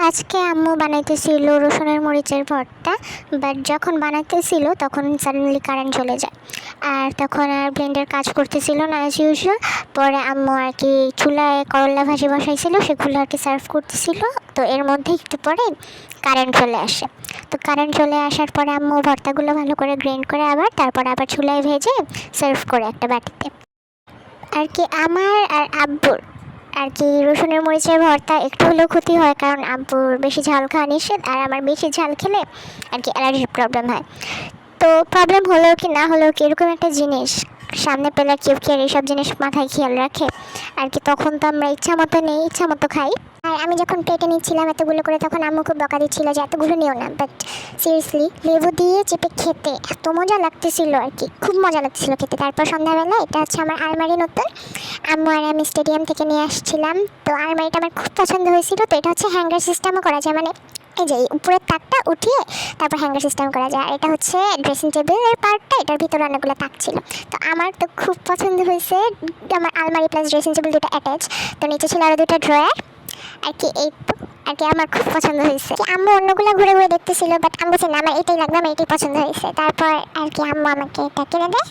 আজকে আম্মু বানাইতেছিল রসুনের মরিচের ভর্তা, বাট যখন বানাইতেছিল তখন সাডেনলি কারেন্ট চলে যায়। আর তখন আর ব্লেন্ডার কাজ করতেছিল না অ্যাজ ইউজুয়াল। পরে আম্মু আর কি চুলায় করলা ভাজি বসাইছিল, সেগুলো আর কি সার্ভ করতেছিল। তো এর মধ্যে একটু পরে কারেন্ট চলে আসে। তো কারেন্ট চলে আসার পরে আম্মু ভর্তাগুলো ভালো করে গ্রাইন্ড করে তারপর আবার চুলায় ভেজে সার্ভ করে একটা বাটিতে। আর কি আমার আর আব্বুর আর কি রসুনের মরিচের ভর্তা একটু হলেও ক্ষতি হয়, কারণ আব্বুর বেশি ঝাল খাওয়া নিষেধ, আর আমার বেশি ঝাল খেলে আর কি অ্যালার্জির প্রবলেম হয়। তো প্রবলেম হলেও কি না হলেও কি এরকম একটা জিনিস সামনে পেলে কেউ কি আর এইসব জিনিস মাথায় খেয়াল রাখে আর কি। তখন তো আমরা ইচ্ছা মতো নেই, ইচ্ছা মতো খাই। আর আমি যখন প্লেটে নিচ্ছিলাম এতগুলো করে, তখন আম্মু খুব বকা দিচ্ছিল যে এতগুলো নিও না, বাট সিরিয়াসলি লেবু দিয়ে চেপে খেতে এত মজা লাগতেছিল আর কি, খুব মজা লাগতেছিল খেতে। তারপর সন্ধ্যাবেলা এটা হচ্ছে আমার আলমারি নতুন, আম্মু আর আমি স্টেডিয়াম থেকে নিয়ে আসছিলাম। তো আলমারিটা আমার খুব পছন্দ হয়েছিল। তো এটা হচ্ছে হ্যাঙ্গার সিস্টেমও করা যায়, মানে এই যে উপরের তাকটা উঠিয়ে তারপর হ্যাঙ্গার সিস্টেম করা যায়। আর এটা হচ্ছে ড্রেসিং টেবিলের পার্টটা, এটার ভিতরে অনেকগুলো তাক ছিল। তো আমার তো খুব পছন্দ হয়েছে, আমার আলমারি প্লাস ড্রেসিং টেবিল দুটো অ্যাটাচ। তো নিচে ছিল আরও দুটো ড্রয়ার আর কি। এই তো আর কি আমার খুব পছন্দ হয়েছে। আম্মু অন্যগুলো ঘুরে ঘুরে দেখতেছিল, বাট আমি বলছি না আমার এটাই লাগবে, আমার এটাই পছন্দ হয়েছে। তারপর আর কি আম্মু আমাকে এটা কিনে দেয়।